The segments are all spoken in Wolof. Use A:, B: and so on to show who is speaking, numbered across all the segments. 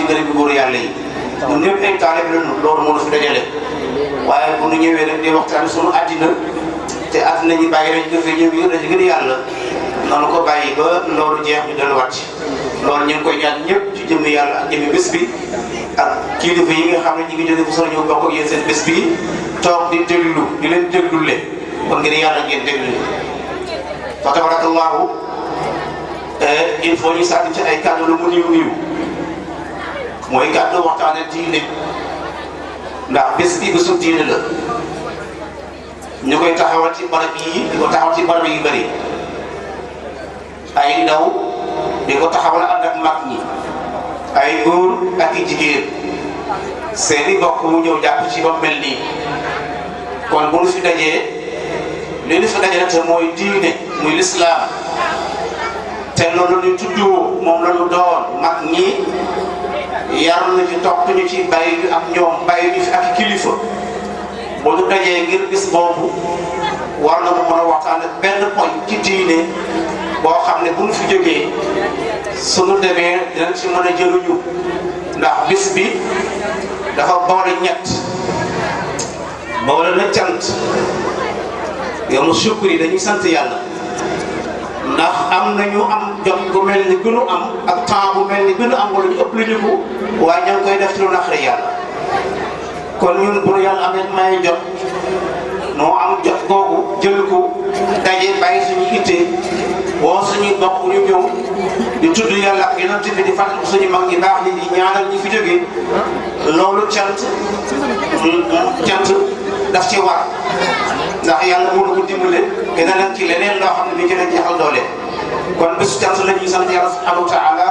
A: ci gërëm bi góor yàlla yi ñun ñëpp ay taalib lañu loolu moo ñu fi dajale waaye bu ñu ñëwee rek di waxtaan sunu àddina te àddina ñi bàyyi nañ ko fi ñëw yi dañu gën yàlla noonu ko bàyyi ba loolu jeex ñu delluwaat ci loolu ñu ngi koy ñaan ñëpp ci jëmmi yàlla ak jëmmi bés bi ak kilifa yi nga xam ne ñu ngi jóge fu sori ñëw bokk ak yéen seen bés bi toog di déglu di leen déglule kon ngir yàlla ngeen déglu fa tabarakallahu il faut ñu sànni ci ay kàddu lu mu niw mooy kàddu waxtaane diine ndax bés bi bésu diine la ñu koy taxawal ci barab yi di ko taxawal ci barab yu bëri ay ndaw di ko taxawal ànd ak mag ñi ay góor ak i jigéen seeni bokk mu ñëw jàpp ci ba mel nii kon bu ñu fi dajee li ñu fi dajee te mooy diine muy lislaam te loolu ñu tuddoo moom la ñu doon mag ñi yar na ci topp ñu ci bàyyi ñu ak ñoom bàyyi ñu fi ak kilifa bu ñu dajee ngir bis boobu war na mu mën a waxtaan ak benn poñ ci diine boo xam ne bu ñu fi jógee sunu demee dinañ ci mën a jëluñu ndax bis bi dafa boole ñett boole na cant yow mu sukkur yi dañuy sant yàlla ndax am nañu am jot gu mel ni gënu am ak temps bu mel ni gënu am wala ñu ëpp lu ñu ko waaye ñoo ngi koy def ci lu naqari yàlla kon ñun bu yàlla amee may jot noo am jot googu jël ko daje bàyyi suñu ittee woo suñuy bokk ñu ñëw di tudd yàlla ak yonent bi di fàttali suñu mag ñi baax ñi di ñaanal ñi fi jógee loolu cant daf ci war ndax yàlla moo ko dimbale gën a leen ci leneen loo xam ne bi ci leen jeexal doole kon bésu cant la ñuy sant yàlla subhanahu wa taala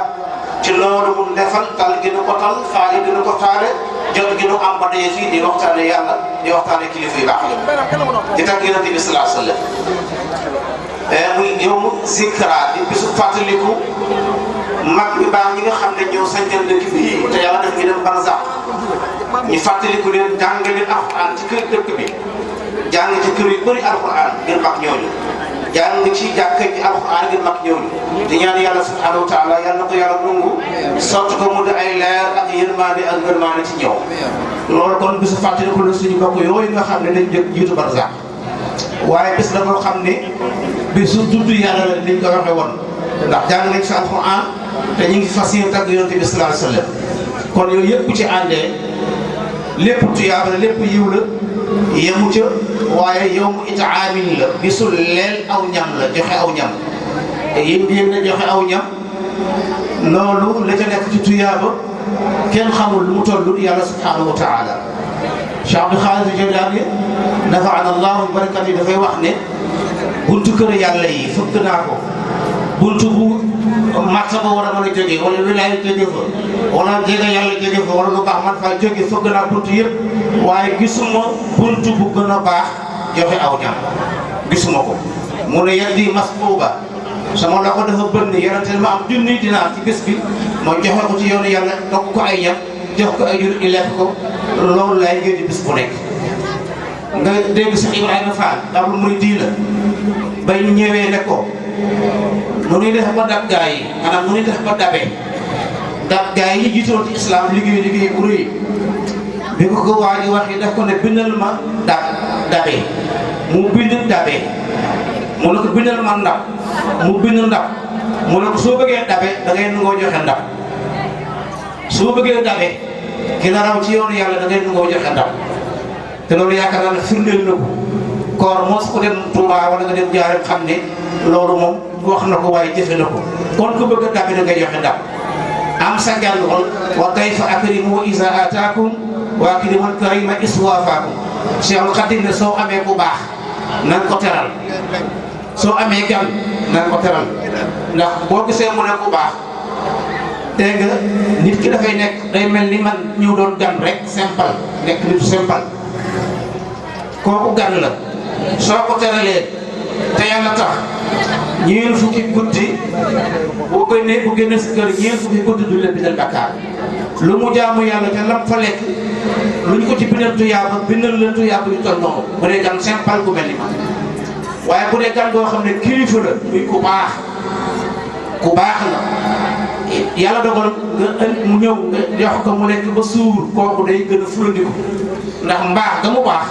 A: ci loolu mun defal tal gën a ko tal faale gën a ko taale jot gi nu am ba daje fii di waxtaane yàlla di waxtaane kilifa yu baax yi di tag yonent bi sallallahu alayhi wa sallam muy yow zikra di bisu fàttaliku mag bi baax ñi nga xam ne ñoo sañcal dëkk bii te yàlla def ñu dem barzaq ñu fàttaliku leen jàng leen alquran ci kër dëkk bi jàng ci kër yu bëri alquran ngir mag ñooñu jàng ci jàkka ji alquran ngir mag ñooñu di ñaan yàlla subhanahu wa taala yàlla na ko yàlla nungu sotti ko mu di ay leer ak yërmande ak ngërmande ci ñëw loolu kon bisu fàttaliku la suñu bokk yooyu nga xam ne dañ jëkk jiitu barzaq waaye bis la boo xam ne bisu tudd yàlla la liñ ko waxee woon ndax jàng nañ ci alquran te ñu ngi fas yéene tagg yonent bi sallallahu alayhi wa sallam kon yooyu yëpp bu ci àndee lépp tuyaaba la lépp yiw la yemu ca waaye yow mu itaamin la bisul leel aw ñam la joxe aw ñam te yéen di na joxe aw ñam loolu la ca nekk ci tuyaaba kenn xamul lu mu toll yàlla subhanahu wa taala Cheikh Abdou Khadir Jilani nafaana allahu bi barakat yi dafay wax ne buntu kër yàlla yi fëgg naa ko buntu bu martaba war a mën a jógee wala wilaaya jóge fa wala jege yàlla jóge fa wala lu baax man faa jóge fëgg naa buntu yëpp waaye gisuma buntu bu gën a baax joxe aw ñam gisuma ko mu ne yaddi masbuuba sama loxo dafa bënn yonente ma am junni dinaar ci bés bi ma joxe ko ci yoonu yàlla dogg ko ay ñam jox ko ay jur i lekk ko loolu laay ngeen di bis bu nekk nga dégg sax Ibrahima Fall dabul muy diina bay ñu ñëwee ne ko nu ñuy def ba dab gaa yi maanaam nu ñuy def ba dabee dab gaa yi jiitoon ci islam liggéey bu rëy bi ko ko waa ji waxee daf ko ne bindal ma dabee mu bind dabee mu ne ko bindal ma ndab mu bind ndab mu ne ko soo bëggee dabee da ngay nangoo joxe ndab soo bëggee dabee ki la raw ci yoonu yàlla da ngay nangoo joxe ndab te loolu yaakaar naa ne firndeel na ko koor mos ko dem Touba wala nga dem Njaaréem xam ne loolu moom wax na ko waaye jëfe na ko kon ku bëgg a dabe da ngay joxe ndab am sa gan xol wa kayfa akrimu iza ataakum wa akrimul karima iswafaakum Cheikhul Khadim ne soo amee ku baax nan ko teral soo amee gan nan ko teral ndax boo gisee mu ne ku baax dégg nga nit ki dafay nekk day mel ni man ñu doon gan rek simple nekk nit simple kooku gan la soo ko teralee te yàlla tax ñeent fukki guddi bu génne si kër ñeent fukki guddi du la bindal bakkaar lu mu jaamu yàlla te lam fa lekk lu ñu ko ci bindal tuyaaba bindal la tuyaaba yu toll noonu bu dee gan simple gu mel ni man waaye bu dee gan goo xam ne kilifa la muy ku baax la yàlla dogal nga mu ñëw nga jox ko mu lekk ba suur kooku day gën a fulandiku ndax mbaax ga mu baax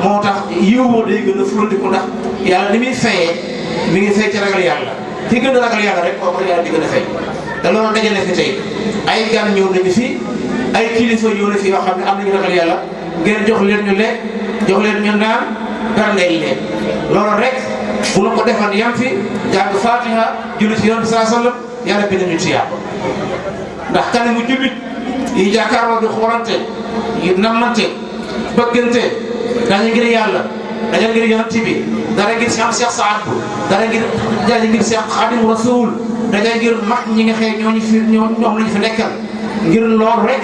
A: moo tax yiw woo day gën a fulandiku ndax yàlla ni muy fayee mi ngi fay ci ragal yàlla ki gën a ragal yàlla rek kooku yàlla di gën a fay te loolu daje na fi tey ay gan ñëw nañu fi ay kilifa ñëw na fi yoo xam ne am nañu ragal yàlla ngeen jox leen ñu lekk jox leen ñu naan berndeel leen loolu rek bu na ko defal yam fi jàng Fatiha julli ci Yonent bi sallallahu alayhi wa sallam yàlla bind ñu ci yàlla ndax kanamu jullit yi jàkkaarloo di xoolante yi nammante bëggante dañu ngir yàlla dañu ngir Yonent bi dara ngir Cheikh Saad Bou dara ngir Cheikh Khadim Rasoul dañu ngir mag ñi nga xëy ñoom lañu fi nekkal ngir loolu rek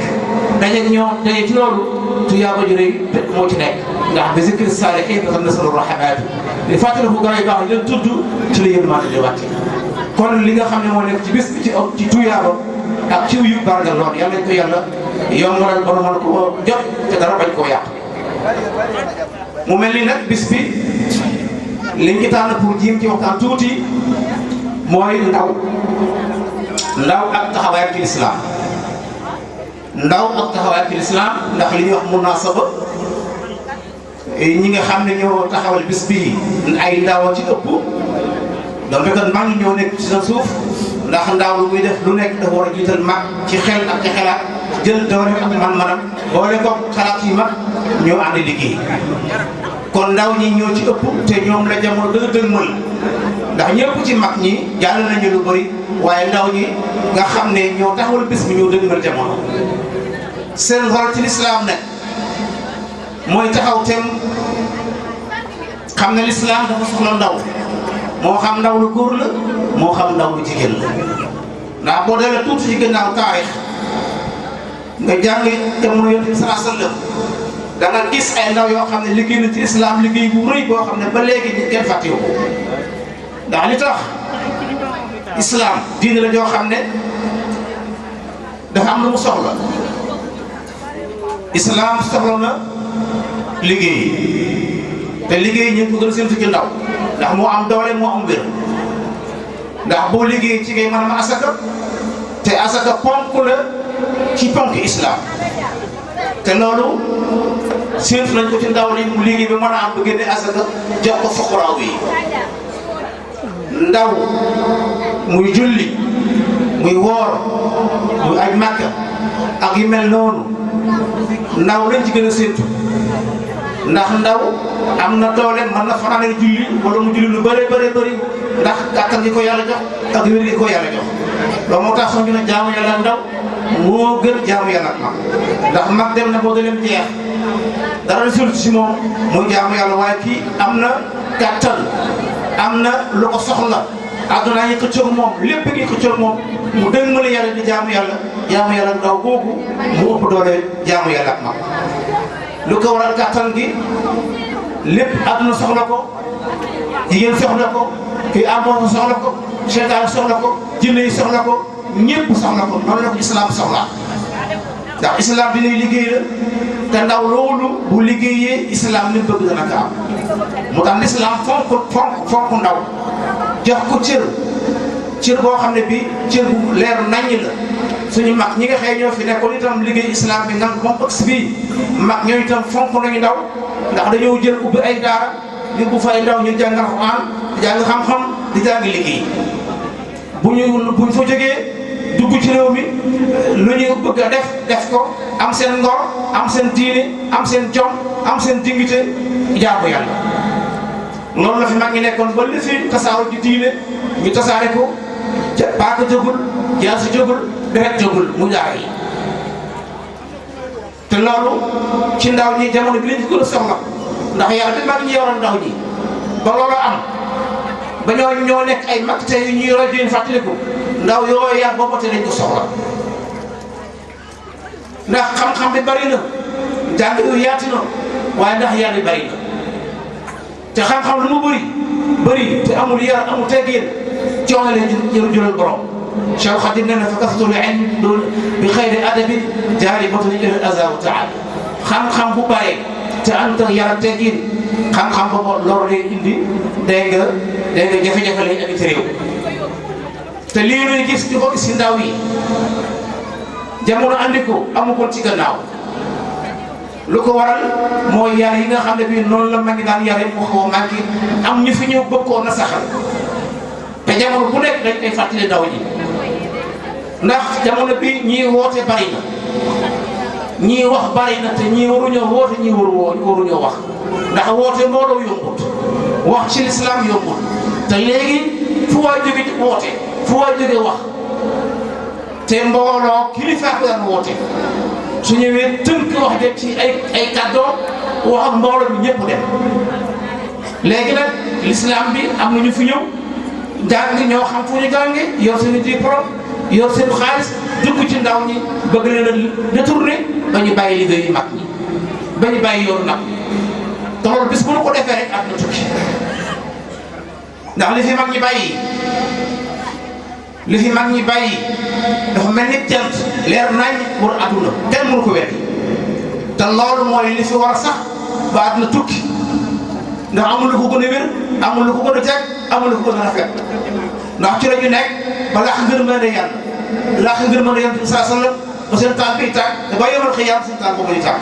A: dañu ñoom dañu ci loolu tuyaaba ju rëy moo ci nekk ndax bi zikri saalihiin dafa nasalu rahmaatu di fàttaliku gaa yu baax leen tudd ci la yërmande di wàcc kon li nga xam ne moo nekk ci bis bi ci tuyaaba ak ciw yu bargal lool yàlla nañ ko yàlla yombalal ba mën ko jot te dara bañ koo yàq mu mel ni nag bis bi liñ ci tànn pour jiim ci waxtaan tuuti mooy ndaw ak taxawaayam ci lislaam ndaw ak taxawaayam ci lislaam ndax li ñuy wax munaasaba ñi nga xam ne ñoo taxawal bis bii ay ndaw ci ëpp donc fekk mag ñoo nekk ci sa suuf ndax ndaw lu muy def lu nekk dafa war a jiital mag ci xel ak ci xelaat jël doole ak man-manam boole ko xalaat yi mag ñoo ànd liggéey kon ndaw ñi ñoo ci ëpp te ñoom la jamono gën a dëgmal ndax ñëpp ci mag ñi jàll nañu lu bëri waaye ndaw ñi nga xam ne ñoo taxawal bis bi ñoo dëgmal jamono seen rôle ci lislaam nag mooy taxaw tem xam ne lislaam dafa soxla ndaw moo xam ndaw lu góor la moo xam ndaw lu jigéen la ndax boo demee tuuti ci gannaaw taarix nga jàng jamono Yonent bi sallallahu alayhi wa sallam da nga gis ay ndaw yoo xam ne liggéey na ci islam liggéey bu rëy boo xam ne ba léegi ñu kenn fàttewu ko ndax li tax islam diine la joo xam ne dafa am lu mu soxla islam soxla na liggéey te liggéey ñu ngi ko gën a séntu ci ndaw ndax moo am doole moo am wér ndax boo liggéey ci ngay maanaam asaka te asaka ponk la ci ponk islam te loolu séntu nañ ko ci ndaw li mu liggéey ba mën a am ba génne asaka jox ko fuqaraaw yi ndaw muy julli muy woor muy aj màkka ak yu mel noonu ndaw lañ ci gën a séntu ndax ndaw am na doole mën na fanaane julli wala mu julli lu bëri ndax kàttan gi ko yàlla jox ak wér gi ko yàlla jox loolu moo tax ñu ne jaamu yàlla ndaw moo gën jaamu yàlla mag ndax mag dem na boo gëneem jeex dara résultat si moom muy jaamu yàlla waaye kii am na kàttan am na lu ko soxla àdduna yi xëccoog moom lépp ngi xëccoog moom mu dëng mën a yàlla di jaamu yàlla ndaw boobu mu ëpp doole jaamu yàlla ak mag lu ko waral kàttan gi lépp àdduna soxla ko jigéen soxla ko kii amoon soxla ko seytaan soxla ko jinne yi soxla ko ñëpp soxla ko noonu la ko islam soxla ndax islam bi lay liggéey la te ndaw loolu bu liggéeyee islam li bëgg dana ko am mu tax l'islam fonk ndaw jox ko cër boo xam ne bi cër bu leer naññ la suñu mag ñi nga xëy ñoo fi nekkoon itam liggéey islam bi nang moom ëgsi bii mag ñooy itam fonk nañu ndaw ndax dañoo jël ubbi ay daara ngir bu fay ndaw ñu jàngal Alxuraan di jàng xam-xam di jàng liggéey buñ fa jógee dugg ci réew mi lu ñu bëgg a def ko am seen ngor am seen diine am seen jom am seen dignité jaamu yàlla loolu la fi mag ñi nekkoon ba li fi tasaaro ci diine ñu tasaare ko paaka jógul jaasi jógul deret jógul mu jaar yi te loolu ci ndaw ñi jamono bi lañ ko gën a soxla ndax yàlla bi mag ñi yoroon ndaw ñi ba loolu am ba ñoo nekk ay mag te yu ñuy rajo yi fàttaliku ndaw yooyu yar boobu te lañ ko soxla ndax xam-xam bi bari na jàng yu yaatu na waaye ndax yar bi bari na te xam-xam lu mu bëri te amul yar amul teggin coono leen jural borom Cheikh Khadim nee na fa kasratul ilm bi xayri adabi jaalibatun ila al-azaa wa taala xam-xam bu bare te ànd ak yar ak teggin xam-xam boobu loolu lay indi dégg nga jafe-jafe lay indi ci réew te lii nuy gis di ko gis si ndaw yi jamono andi ko amu ko ci gannaaw lu ko waral mooy yar yi nga xam ne bii noonu la mag ñi daan yare mu xaw a manqué am ñu fi ñëw bëgg koo na saxal te jamono bu nekk dañ koy fàttali ndaw ñi ndax jamono bi ñii woote bari na ñii wax bari na te ñii waruñoo woote ñii waruñoo wax ndax woote mbooloo yombut wax ci lislaam yombut te léegi fu waay jóge woote fu waay jóge wax te mbooloo kilifa ko daan woote su ñëwee tënk wax de ci ay kàddoo wax ak mbooloo bi ñëpp dem léegi nag lislaam bi am na ñu fi ñëw jàng ñoo xam fu ñu jànge yor seen diplôme yor seen xaalis dugg ci ndaw ñi bëgg leen a détourné ba ñu bàyyi liggéey yu mag ñi ba ñu bàyyi yoonu nag te loolu bis bu ñu ko defee rek at na tukki ndax li fi mag ñi bàyyi li fi mag ñi bàyyi dafa mel ni jant leer nañ war àdduna kenn mënu ko weddi te loolu mooy li fi war a sax ba at na tukki ndax amul lu ko gën a wér amul lu ko gën a jag amul lu ko gën a rafet ndax ci la ñu nekk ba laax ngërmande yàlla laax ngërmande yàlla saa sallam ba seen taal biy tàkk te ba yomal xiyaam seen taal boobu di tàkk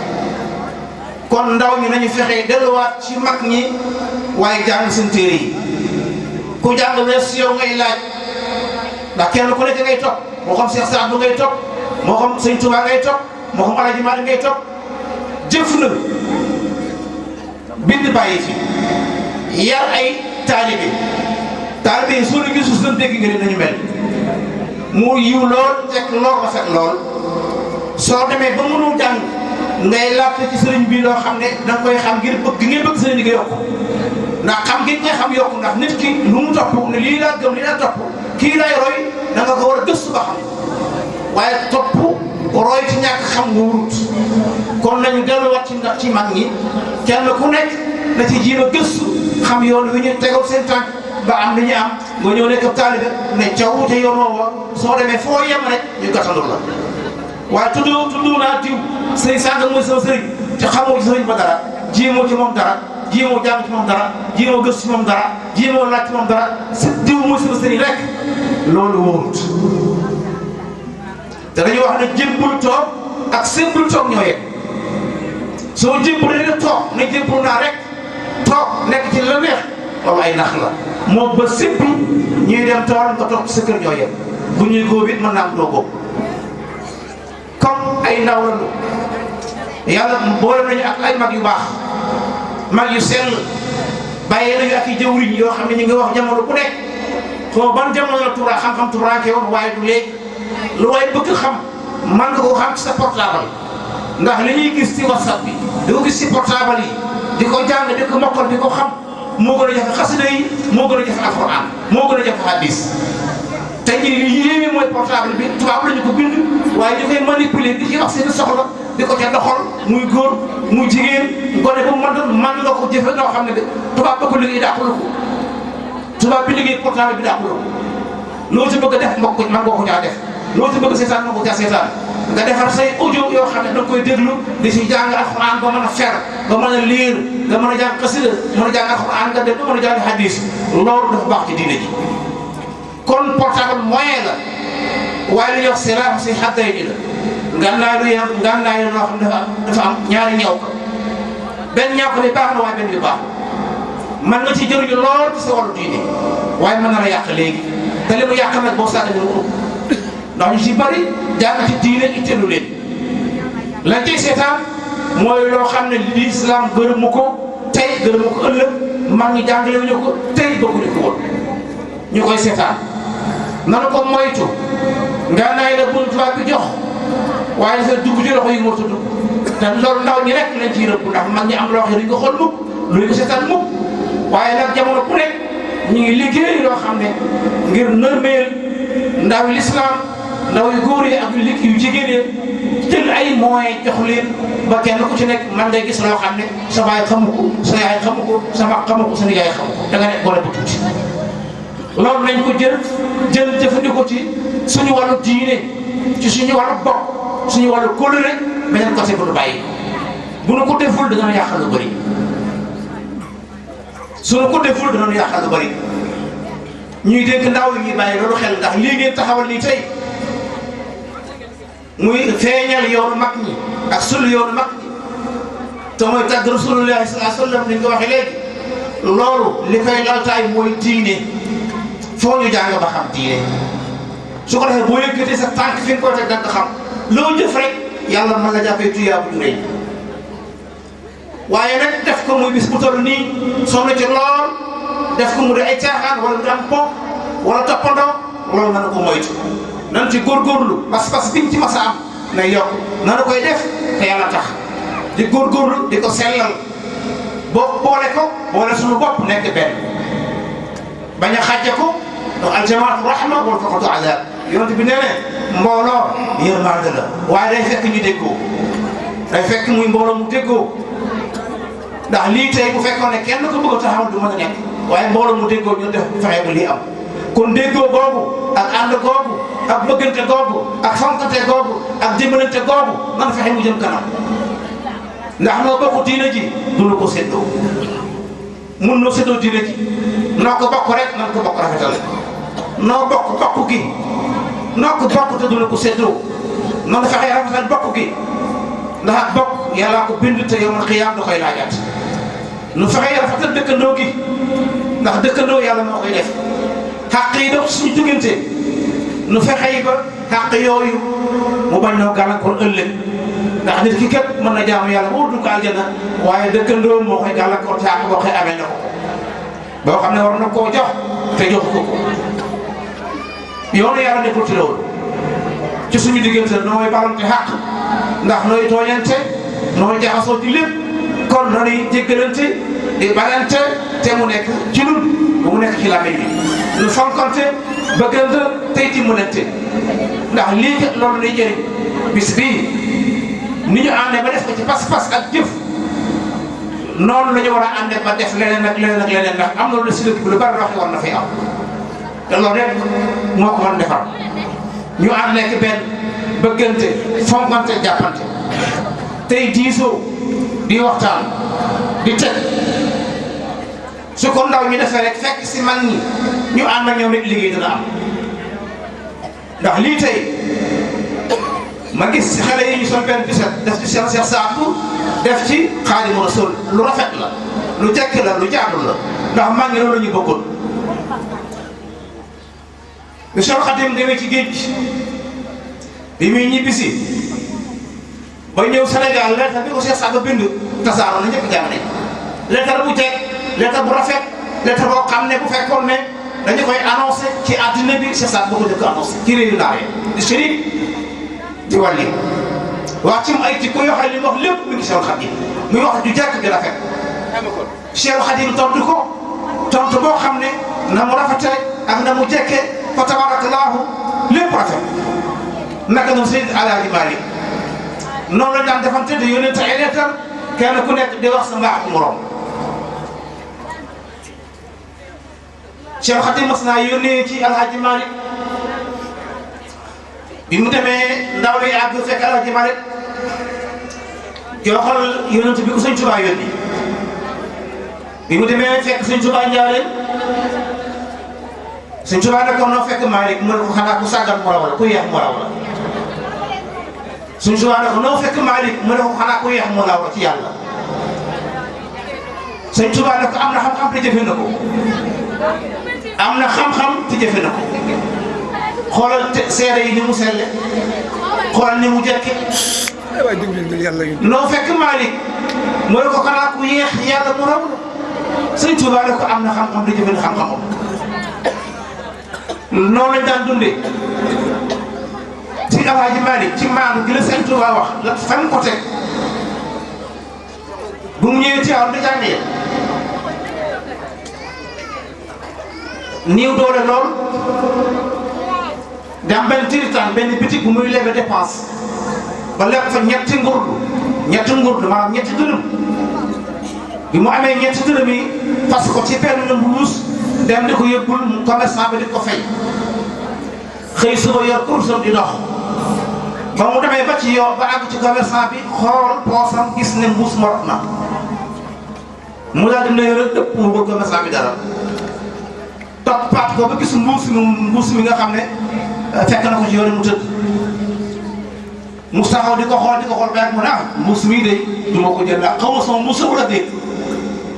A: kon ndaw ñi nañu fexe delluwaat ci mag ñi waaye jàng seen téere yi ku jàng wees yow ngay laaj ndax kenn ku nekk ngay topp moo xam Cheikh Saad ngay topp moo xam Sëñ Tuubaa ngay topp moo xam Alaaji Maalik ngay topp jëf na bind bàyyi fi yar ay taalibe yi soo leen gisul seen dégg nga nañu mel mu yiw lool fekk lool rafet lool soo demee ba mënul jàng ngay laajte ci sëriñ bi loo xam ne da nga koy xam ngir bëgg ngay bëgg sëriñ bi nga yokku ndax xam ngeen koy xam yokku ndax nit ki lu mu topp ne lii laa gëm lii laa topp kii lay roy da nga ko war a gëstu ba xam waaye topp roy ci ñàkk xam nga wurut kon nañu delluwaat ci mag ñi kenn ku nekk na ci jiima gëstu xam yoon wi ñu tegal seen tànk ba am li ñu am nga ñëw nekk taalibe ne caw te yoon woowa soo demee foo yem rek ñu gàttandu la waaye tudd naa diw sëriñ sànq mooy sama sëriñ te xamoo ci sëriñ ba dara jéemoo ci moom dara jéemoo jàng ci moom dara jéemoo gëstu ci moom dara jéemoo laaj ci moom dara si diw mooy sama sëriñ rek loolu wóorut te dañuy wax ne jébbul toog ak sébbul toog ñoo yegg soo jébbulee rek toog ne jébbul naa rek toog nekk ci la neex loolu ay nax la moo ba sébbi ñuy dem tool nga toog ci sa kër ñoo yegg bu ñuy góob it mën naa am doo góob comme ay ndaw lañu yàlla boole nañu ak ay mag yu baax mag yu sell bàyyee nañu ak i jëwriñ yoo xam ne ñu ngi wax jamono bu nekk xaw ban jamono la tuura xam-xam tuuraanke woon waaye du léegi lu waaye bëgg xam man nga ko xam ci sa portable ndax li ñuy gis ci whatsapp bi di ko gis ci portable yi di ko jàng di ko mokkal di ko xam moo gën a jafe xasida yi moo gën a jafe alxuraan moo gën a jafe hadis te ñi li yéeme mooy portable bi tubaab la ñu ko bind waaye ñu koy manipuler di ci wax seen soxla di ko ca doxal muy góor muy jigéen gone bu man nga ko jëfe noo xam ne de tubaab ba ko liggéey dàqulu ko tubaab bi liggéey portable bi dàqulu ko loo ci bëgg a def mbokk man nga ko caa def loo ci bëgg seetaan nga ko caa seetaan nga defar say audio yoo xam ne da nga koy déglu di si jàng alxuraan ba mën a fer ba mën a liir nga mën a jàng xasida mën a jàng alxuraan nga def ba mën a jàng hadis loolu dafa baax ci diine ji kon portable moyen la waaye li ñuy wax silaahu si xadday ni la ngànnaay lu yem ngànnaay loo xam ne dafa am ñaari ñaw ko benn ñaw ko bi baax na waaye benn bi baax man nga ci jëriñu lool ci sa wàllu diine waaye mën na la yàq léegi te li mu yàq nag boo sàgg ñu ko ndax ñu si bari jàng ci diine itteelu leen lañ tey seetaan mooy loo xam ne li islam gërëmu ko tey gërëmu ko ëllëg mag ñi jàngale wuñu ko tey bëgguñu ko woon ñu koy seetaan nanu ko moytu ngànnaay la bu tubaab bi jox waaye dafa dugg ci loxo yi moo tudd te loolu ndaw ñi rek lañ ciy rëbb ndax mag ñi am loo xam ne duñ ko xool mukk duñ ko seetaan mukk waaye nag jamono bu nekk ñu ngi liggéey loo xam ne ngir nërmeel ndaw l'islam ndaw yu góor yi ak yu jigéen yi jël ay moyens jox leen ba kenn ku ci nekk man ngay gis loo xam ne sa baay xamu ko sa yaay xamu ko sa mag xamu ko sa nijaay xamu ko da nga nekk gone bu tuuti loolu nañ ko jël jëfandikoo ci suñu wàllu diine ci suñu wàllu bopp suñu wàllu kóllëre beneen côté bu nu bàyyi bu nu ko deful dana yàqal lu bëri suñu ko deful dana yàqal lu bëri ñuy dénk ndaw yi ñuy bàyyi loolu xel ndax lii ngeen taxawal nii tey muy feeñal yoonu mag ñi ak sulu yoonu mag ñi te mooy tàgg rasulullahi sallallahu alayhi wa sallam ni nga ko waxee léegi loolu li koy laltaay mooy diine foo ñu jàng ba xam diine su ko defee boo yëkkatee sa tànk fi nga koy teg da nga xam loo jëf rek yàlla mën la jàppee tuyaabu ju rëy waaye nag def ko muy bis bu toll nii sonn ci lool def ko mu di ay caaxaan wala mu am po wala toppandoo loolu na ko moytu nan ci góorgóorlu pas-pas biñ ci mas a am na yokk nanu koy def te yàlla tax di góorgóorlu di ko sellal boo boole suñu bopp nekk benn bañ a xàjje ko donc aljamaatu rahma wal faqatu azab yonent bi nee ne mbooloo yërmande la waaye day fekk ñu déggoo day fekk muy mbooloo mu déggoo ndax lii tey bu fekkoon ne kenn ko bëgg a taxawal du mën a nekk waaye mbooloo mu déggoo ñu def fexe ba lii am kon déggoo googu ak ànd googu ak bëggante googu ak fonkante googu ak dimbalante googu man fexe mu jëm kanam ndax noo bokk diine ji du ko séddoo mun noo séddoo diine ji noo ko bokk rek nan ko bokk rafetal noo bokk gi noo ko bokk te du ko séddoo nan fexe rafetal bokk gi ndax ak bokk yàllaa ko bind te yawmal qiyaam da koy laajaat nu fexe rafetal dëkkandoo gi ndax dëkkandoo yàlla moo koy def xàq yi dox suñu diggante nu fexe ba xàq yooyu mu bañ noo gàllankoor ëllëg ndax nit ki kat mën na jaamu yàlla boo dugg aljana waaye dëkkandoo moo koy gàllankoor te àq boo koy amee na ko boo xam ne war na koo jox te jox ko yoonu yàlla nekkul ci loolu ci suñu diggante nooy balante xàq ndax nooy tooñante nooy jaxasoo ci lépp kon nooy jéggalante di balante te mu nekk ci nun bu mu nekk ci làmmiñ bi nu fonkante bëggante tey dimbalante ndax lii kat loolu lay jëriñ bis bii ni ñu àndee ba def ko ci pas-pas ak jëf noonu la ñu war a àndee ba def leneen ak leneen ak leneen ndax am na lu si dëkk bi lu bari wax war na fay am te loolu rek moo ko mën defar ñu ànd nekk benn bëggante fonkante jàppante tey diisoo di waxtaan di teg su ko ndaw ñu defee rek fekk si mag ñi ñu ànd ak ñoom rek liggéey dina am ndax lii tey ma gis ci xale yi ñu sol benn biset def ci Cheikh Saadu def ci Xaadimu Rasuul lu rafet la lu jekk la lu jaadu la ndax mag ñi loolu la ñu bëggoon lu Cheikh Xadim demee ci géej gi bi muy ñibbisi ba ñëw Sénégal lettre bi ko Cheikh Saadu bind tasaaroo na ñëpp jàng nañ lettre bu jekk lettre bu rafet lettre boo xam ne bu fekkoon ne dañu koy annoncé ci àddina bi Cheikh Saadu boo ko jëkk annoncé ci réewu naar yi di Chérif di wàlli wax ci mu ay ci ko yoo xam ne li mu wax lépp mi ngi Cheikh Xadim muy wax ju jekk ju rafet Cheikh Xadim tontu ko tontu boo xam ne na mu rafete ak na mu jekke fa tabarakallahu lépp rafet naka noonu Seydi Alaaji Maalik noonu la daan defante di yónnente ay leetar kenn ku nekk di wax sa mbaaxu morom Cheikh Xadim mas naa yónnee ci Alaaji Maalik bi mu demee ndaw li àgg fekk Alaaji Maalik joxal yónnente bi ko Sëñ Tuubaa yónni bi mu demee fekk Sëñ Tuubaa Njaaréem Sëñ Tuubaa ne ko noo fekk Maalik mu ne ko xanaa ku sàggan mu raw la ku yeex mu raw la Sëñ Tuubaa ne ko noo fekk Maalik mu ne ko xanaa ku yeex mu raw la ci yàlla Sëñ Tuubaa ne ko am na xam-xam te jëfe na ko am na xam-xam te jëfe na ko xoolal seede yi ni mu selle xoolal ni mu jekke noo fekk Maalik mu ne ko xanaa ku yeex yàlla mu raw la Sëñ Tuubaa ne ko am na xam-xam te jëfe na xam-xamam noonu lañ daan dundee ci Alaaji Maalik ci maanu gi la Sëñ Tuubaa wax la fan ko teg bu mu ñëwee ci aw di jàngee niiw doole lool dem benn tiritaan benn bitik bu muy lebe dépense ba leb fa ñetti ngurdu maanaam ñetti dërëm bi mu amee ñetti dërëm yi fas ko ci benn mbuus dem di ko yóbbul commerçant bi di ko fay xëy suba yor kursam di dox ba mu demee ba ci yoon ba àgg ci commerçant bi xool poosam gis ne mbuus morot na mu daal di nuyu rek dëpp mu bëgg commerçant bi dara toppaat ko ba gis mbuus mi nga xam ne fekk na ko ci yoon mu tëdd mu taxaw di ko xool ba mu ne mbuus mii de du ma ko jël ndax xaw ma sama mbuus wala déet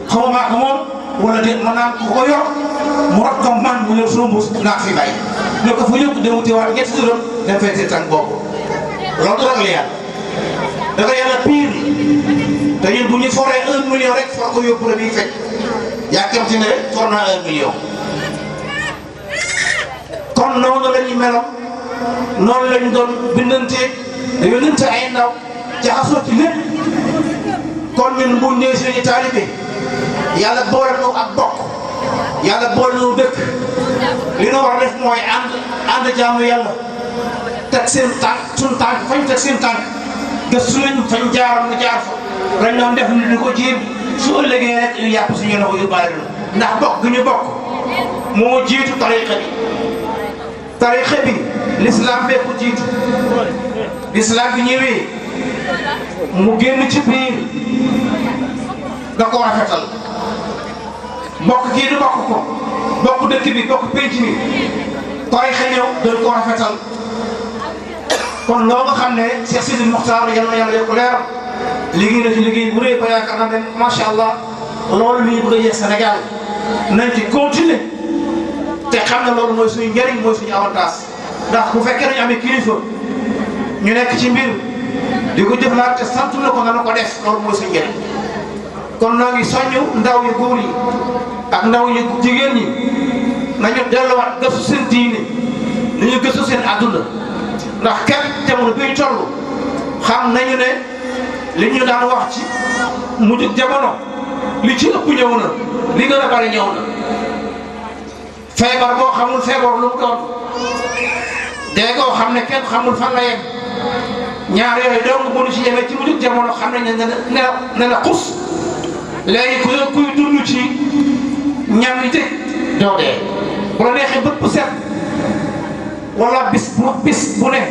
A: xaw ma maa ko moom wala déet ma naan ko yor mu rot ko man mu ñëw sama mbuus naa fi bàyyi ne ko fa yëpp dem wuti waat ñetti dërëm dem fay tànk boobu loolu du ragal yàlla dafa yàlla pire te ñun bu ñu foree 1 million rek for ko yóbbu la bii fekk yàkkamti ne rek for naa 1 million kon noonu la ñu meloon noonu la ñu doon bindantee dañoo nënte ay ndaw jaxasoo ci lépp kon ñun bu ñëwee suñu taalibe yàlla boole nu ak bokk yàlla boole nu dëkk li nu war a def mooy ànd jaamu yàlla teg seen tànk suñu tànk fañ teg seen tànk gëstu nañ fañ jaaroon mu jaar fa lañ doon def ni ko jéem su ëllëgee rek ñu yàpp suñu loxo yóbbaale lu ndax bokk gi ñu bokk moo jiitu tariqa bi l'islam bee ko jiitu l'islam bi ñëwee mu génn ci biir da ko rafetal bokk kii du bokk ko bokk dëkk bi bokk pénc mi tariqa ñëw dañ ko rafetal kon loo nga xam ne Cheikh Sidi Mokhtar yal na yàlla yokk leeram liggéey na ci liggéey bu rëy ba yaakaar naa ne macha allah loolu li ñu bëgg a yegg Sénégal nañ ci continuer te xam ne loolu mooy suñu njëriñ mooy suñu avantage ndax bu fekkee nañu amee kilifa ñu nekk ci mbir di ko jëflante sant na ko nga na ko def loolu mooy suñu njëriñ kon noo ngi soññu ndaw yu góor yi ak ndaw yu jigéen ñi nañu delluwaat gëstu seen diine nañu gëstu seen adduna ndax kenn jamono bi ñu toll xam nañu ne li ñu daan wax ci mujj jamono li ci ëpp ñëw na li gën a bari ñëw na feebar boo xamul feebar lu mu doon dee koo xam ne kenn xamul fan la yem ñaar yooyu dong bu ñu ci yemee ci mujj jamono xam nañ ne la xus léegi kuy dund ci ñam yi tëj doo dee bu la neexee bët bu set wala bis bu ne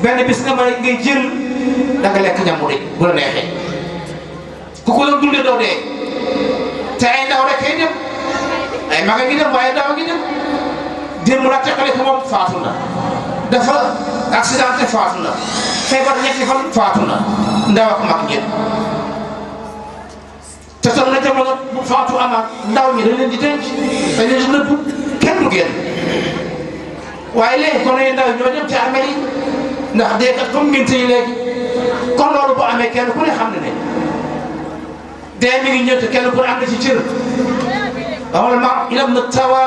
A: benn bis nga mën a ngay jël da nga lekk ñamu de bu la neexee ku ko doon dundee doo dee te ay ndaw rek ay dem ay mag a ngi dem waaye ndaw a ngi dem démb la teqale ko moom faatu na dafa accidenté faatu na feebar ñetti fan faatu na ndaw ak mag ñëpp te toll na jamono bu faatu amaat ndaw ñi dañ leen di denc dañ leen di nëbb kenn du génn waaye léegi kon ay ndaw ñoo dem ci armée yi ndax dee kat comme ngénte yi léegi kon loolu bu amee kenn ku ne xam ne dee mi ngi ñëw te kenn ku ne am na ci cër wala ma ilam na tawa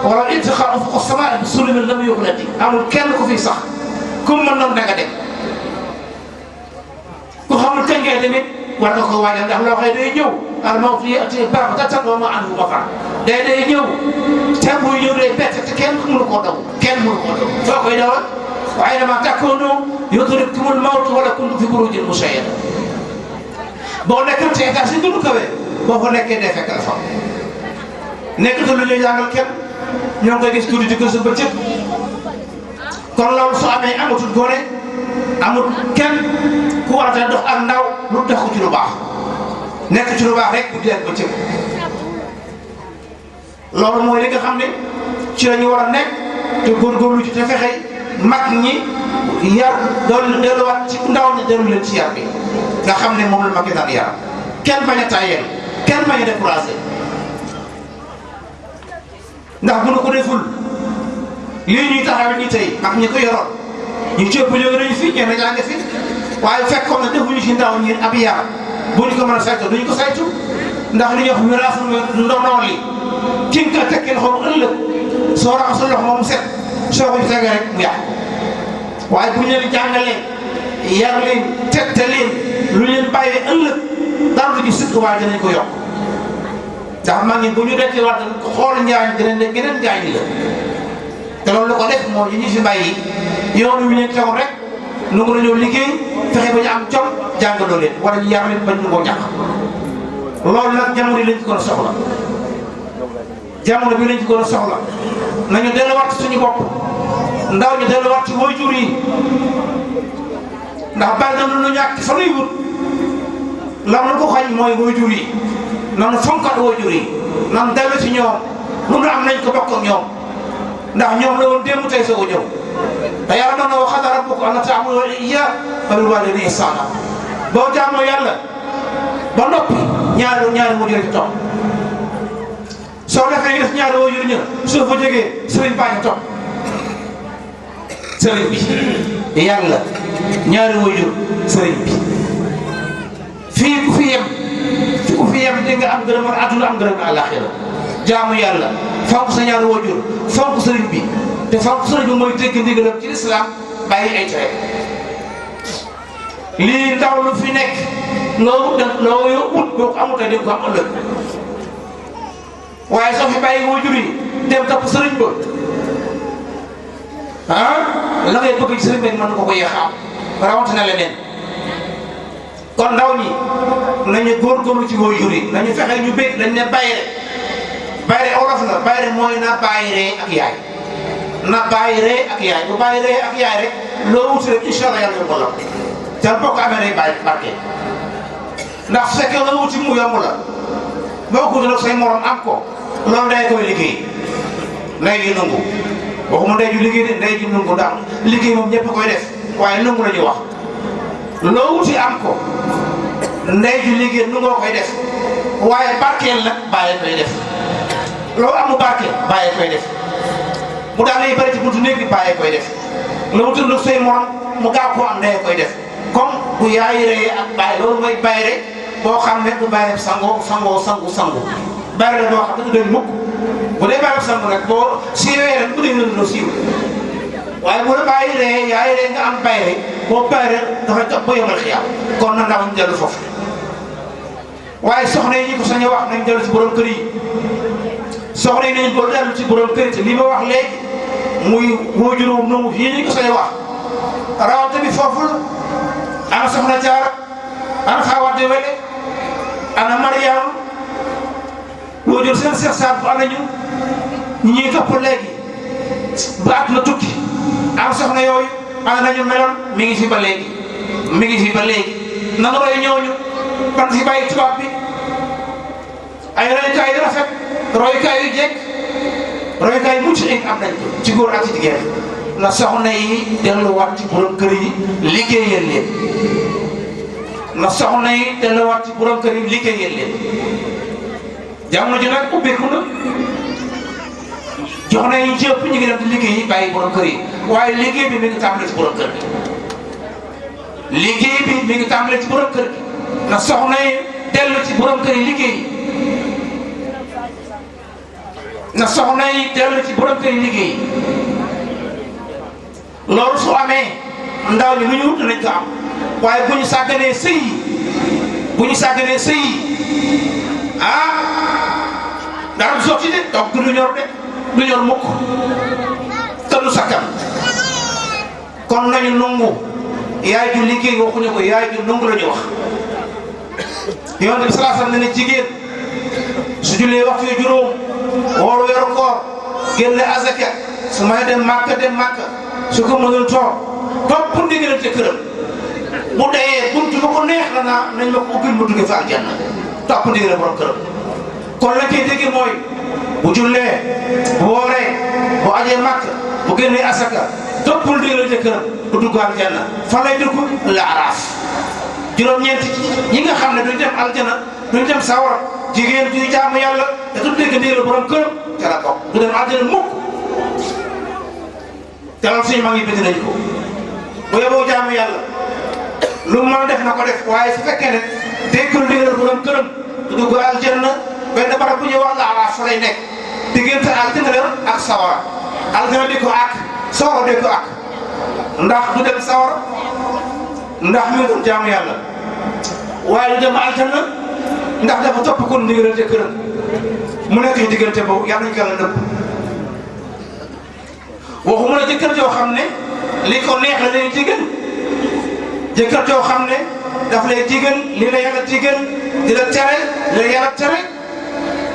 A: wala iltiqa ufuq as-samaa bi sulumin lam yuxlati amul kenn ku fi sax comme mën noonu da nga dem ku xamul kañ ngay demit war nga ko waajal ndax loo xam ne day ñëw al mawtu ya'ti baghtatan wa ma anhu mafar day ñëw te buy ñëw day bett te kenn mënu koo daw kenn mënu koo daw soo koy dawal wa aynama takunu yudrikkumul mawt wala kuntum fi burujin mushayyada boo nekkee ci état si gënu kawe boo fa nekkee day fekk la fa nekkatul lu ñuy jàngal kenn ñoo ngi koy gis tuuti di ko sa bëccëg kon loolu su amee amatul gone amul kenn ku war a dox ak ndaw lu dox ko ci lu baax nekk ci lu baax rek bu dee bëccëg loolu mooy li nga xam ne ci la ñu war a nekk te góorgóorlu ci te fexe mag ñi yar doon delluwaat ci ndaw ñi dellu leen ci yar bi nga xam ne moom la mag ñi daan yar kenn bañ a tàyyeel kenn bañ a découragé ndax bu nu ko deful lii ñuy taxawee ñi tey mag ñi ko yoroon ñu cëpp jóge nañu fi ñenn ñaa ngi fi waaye fekkoon na defuñu ci ndaw ñi ab yar bu ñu ko mën a saytu duñu ko saytu ndax li ñuy wax miraas ndono li ki nga ko tekkee loxo mu ëllëg soo raxasul loxo moom set soo ko tegee rek mu yàqu waaye bu ñu leen jàngalee yar leen tette leen lu leen bàyyee ëllëg dara du ñu sikk waaye dinañ ko yokk ndax mag ñi bu ñu dekkee waat xool njaañ dinañ ne geneen njaañ la te loolu lu ko def moo ñu fi bàyyi yoon wi leen tegoon rek nu ngi ñëw liggéey fexe ba ñu am jom jàngaloo leen wala ñu yar leen bañ ñu koo ñàkk loolu nag jamono yi lañ ci gën a soxla jamono bi lañ ci gën a soxla nañu delluwaat suñu bopp ndaw ñu delluwaat ci waajur yi ndax bari na lu ñàkk fa nuy wut la nu ko xañ mooy waajur yi nanu fonkat waajur yi nan dellu ci ñoom lu nu am nañ ko bokk ak ñoom ndax ñoom la woon démb tey soog a ñëw te yàlla noonu wa qadaa rabbuka allaa ta'budu illaa wa bil waalidayni ihsaana boo jaamoo yàlla ba noppi ñaari waajur ci topp soo defee def ñaari waajur ña soo fa jógee sëriñ baa ngi topp sëriñ bi yàlla ñaari waajur sëriñ bi fii ku fi yem di nga am gërëm àdduna am gërëm àllaaxira jaamu yàlla fonk sa ñaari waajur fonk sëriñ bi te fonk sëriñ bi mooy dégg ndigalam ci lislaam bàyyi ay tere lii ndaw lu fi nekk loo yoo ut boo ko amutee di nga ko am ëllëg waaye soo fi bàyyi waajur yi dem topp sëriñ ba la ngay bëgg ci sëriñ bi mën na ko yéex a am rawatina leneen kon ndaw ñi nañu góorgóorlu ci waajur yi nañu fexe ñu bëgg dañ ne bayre olof la bayre mooy na bàyyiree ak yaay bu bàyyiree ak yaay rek loo wuti rek incha allah yàlla yomb la te boo ko amee day bàyyi barke ndax su fekkee loo wuti mu yomb la boo ko wuti say morom am ko loolu day koy liggéey ndey ji nangu waxuma ndey ju liggéey de ndey ji nangu ndax liggéey moom ñëpp koy def waaye nangu la ñuy wax loo wuti am ko ndey ju liggéey nu ngoo koy def waaye barkeel nag bàyyi koy def loo amu barkeel bàyyi koy def mu daal lay bëri ci buntu néeg bi bàyyi koy def loo wuti lu say morom mu gaaw koo am ndey koy def comme bu yaay ree ak bàyyi loolu mooy bàyyi rek boo xam ne du bàyyi sangu bàyyi la boo xam ne du doy mukk bu dee bàyyi sangu nag boo siiwee rek bu dee loo siiw waaye bu la bàyyi ree yaay ree nga am bàyyi rek boo bàyyi rek dafay topp ba yomal xiyaam kon na ndaw ñu dellu foofu waaye soxna yi ñu ko sañ a wax nañ dellu ci borom kër yi soxna yi nañ ko dellu ci borom kër yi te li ma wax léegi muy waajur nangu yi ñu ko sañ a wax rawante bi foofu la ana soxna Jaara ana Fawade Wele ana Mariam waajur seen Seex Saad bu ana ñu ñuy topp léegi ba àdduna tukki am soxna yooyu ana nañu meloon mi ngi fi ba léegi nanu roy ñooñu ban fi bàyyi tubaab bi ay royukaay yu rafet royukaay yu jekk royukaay mucc ayib am nañ ko ci góor ak ci jigéen na soxna yi delluwaat ci borom kër yi liggéeyal leen jamono ji nag ubbeeku na jox na yi ci ëpp ñu ngi dem di liggéey yi bàyyi borom kër yi waaye liggéey bi mi ngi tàmbale ci borom kër gi na soxna yi dellu ci borom kër yi liggéey loolu su amee ndaw ñi lu ñu wut nañ ko am waaye bu ñu sàgganee sëy yi dara du sotti de donc du ñor mukk te du sakkan kon nañu nangu yaay ju liggéey waxuñu ko yaay ju nangu la ñu wax Yonent bi sallallahu alayhi wasallam ne jigéen su jullee waxtu yu juróom woor weeru koor génne azaka su may dem Màkka su ko mënul topp ndigal ca këram bu dee buntu ba ko neex la nañ ma ko ubbil mu duggee fa aljanna topp ndigal borom këram kon la koy dégg mooy bu jullee bu wooree bu ajee Màkka bu génnee asaka toppul ndigal ca këram bu dugg aljanna fa lay dugg la araaf juróom-ñeenti ñi nga xam ne duñ dem aljana duñ dem sawara jigéen juy jaamu yàlla te du dégg ndigal borom këram ca la topp du dem aljana mukk te loolu suñu mag yi bind nañ ko bu yeboo jaamu yàlla lu mu mën def na ko def waaye su fekkee ne déggul ndigal borom këram du dugg aljanna benn barab bu ñuy wax la araaf fa lay nekk diggante aljana ak sawara aljana di ko ak sawara di ko ak ndax du dem sawara ndax mi ngi doon jaamu yàlla waaye du dem aljanna ndax dafa topp kon ndigal ca këram mu nekk diggante boobu yàlla nañu ko yàlla nëbb waxuma la jëkkër joo xam ne li ko neex la lay digal jëkkër joo xam ne daf lay digal li la yàlla digal di la tere li la yàlla tere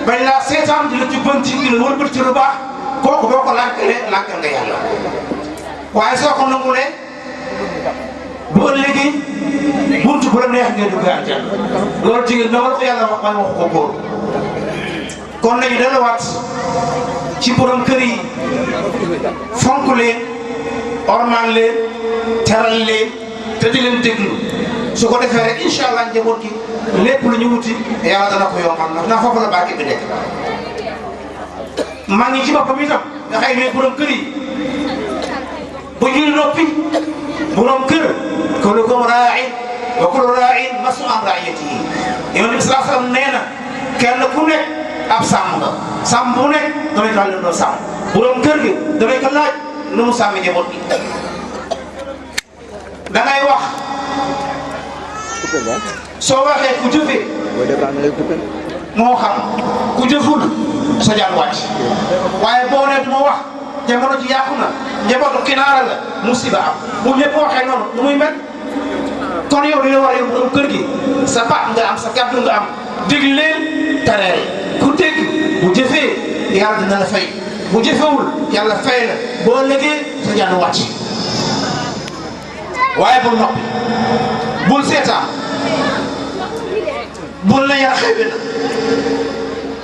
A: bañ laa seetaan di la jubbanti di la wëlbati ci lu baax kooku boo ko lànkalee lànkal nga yàlla waaye soo ko nangulee bu ëllëgee buntu bu la neex ngay dugg aljanna loolu jigéen na wala ko yàlla wax man wax ko góor kon nañu delluwaat ci borom kër yi fonk leen ormal leen teral leen te di leen déglu su ko defee rek incha allah njaboot gi lépp lu ñu wuti yàlla dana ko yombal ndax foofu la barke bi nekk. maa ngi ci boppam itam nga xëy ne borom kër yi bu ñuy noppi borom kër kullukum raa'in wa kullu raa'in mas'uulun an ra'iyyatihi. Yonent bi sallallahu alayhi wa sallam nee na kenn ku nekk ab sàmm nga sàmm bu nekk damay ko leen doon sàmm borom kër gi damay ko laaj nu mu sàmm njaboot gi. da ngay wax soo waxee ku jëfee moo xam ku jëful sa jaan wàcc waaye boo nee du ma wax jamono ji yàqu na njabootu kinaara la musiba am bu ñëpp waxee noonu nu muy mel. kon yow li la war a yow borom kër gi sa baat nga am sa kàddu nga am dig leen tereel ku dégg bu jëfee yàlla dina la fay bu jëfewul yàlla fay la boo légee sa jaan wàcc waaye bul noppi bul seetaan bul na yar xew na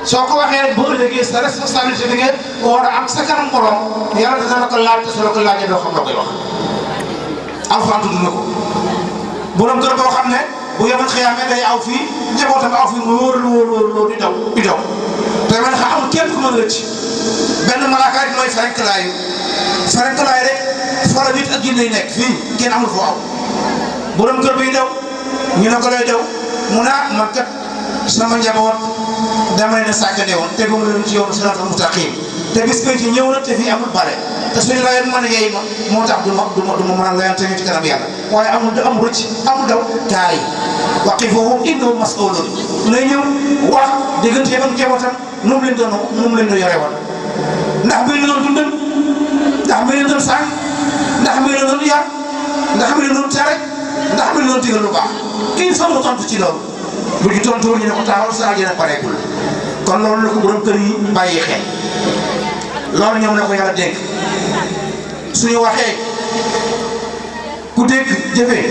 A: soo ko waxee rek boo ëllëgee sa responsabilité bi nga war a am sa kanam borom yàlla dina la ko laaj te su la ko laajee doo xam loo koy wax. alxuraan tudd na ko borom kër boo xam ne bu yemal xiyaamee day aw fii njabootam aw fii mu wóor di daw te man xam amul kenn ku mën rëcc benn malaaka rek mooy ferenklaayu rek fa la nit ak jinne yi nekk fii kenn amul foo aw borom kër biy daw ñu ne ko lay daw mu ne man kat sama njaboot dama leen a sàggane woon tegu ma leen ci yoonu siraatal mustaqiim te bis bi ci ñëw na te fii amul bare te suñu layoon mën a yey ma moo tax du ma mën a layoon tamit ci kanam yàlla waaye amul rëcc amul daw kaay waqifuhum innahum mas'uluun lay ñëw wax digganteem ak njabootam nu mu leen doon yore woon ndax mi leen doon dundal ndax mi leen doon sàng ndax mi leen doon yar ndax mi leen doon tere ndax mi leen doon digal lu baax kii fa mu tontu ci loolu bu ñu tontuwul ñu ne ko taxawal sa àjjana pareegul kon loolu la ko borom kër yi bàyyi xel loolu ñoom la ko yàlla dénk suñu waxee ku dégg jëfee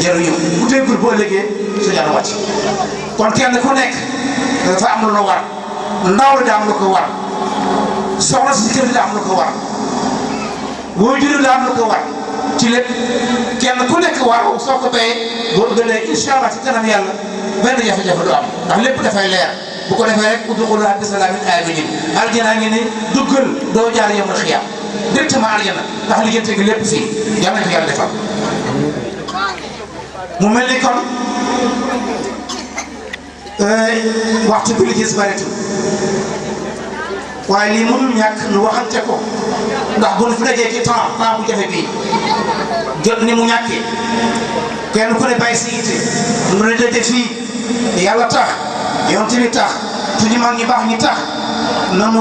A: jëriñu ku déggul boo léegi su jaan wàcc kon kenn ku nekk dafa am lu la war ndaw la daa am lu ko war soxna si kër daa am lu ko war boo juree daa am lu ko war ci lépp kenn ku nekk war soo ko bayee boo gënee incha allah ci kanam yàlla benn jafe-jafe du am ndax lépp dafay leer bu ko defee rek udxuluuhaa bi salaamin aaminiin aljana ngi ni duggal doo jaar yawmal xiyaam directement aljana ndax liggéeyante gi lépp fii yàlla na ko yàlla defal. mu mel ni kon waxtu bi li gis baritul waaye lii mënul ñàkk nu waxante ko ndax bu ñu fi dajee ci temps bu jafe bii jot ni mu ñàkkee kenn ku ne bàyyi si yitte mu ne daje fii yàlla tax yoon tamit tax suñu mag ñi baax ñi tax nanu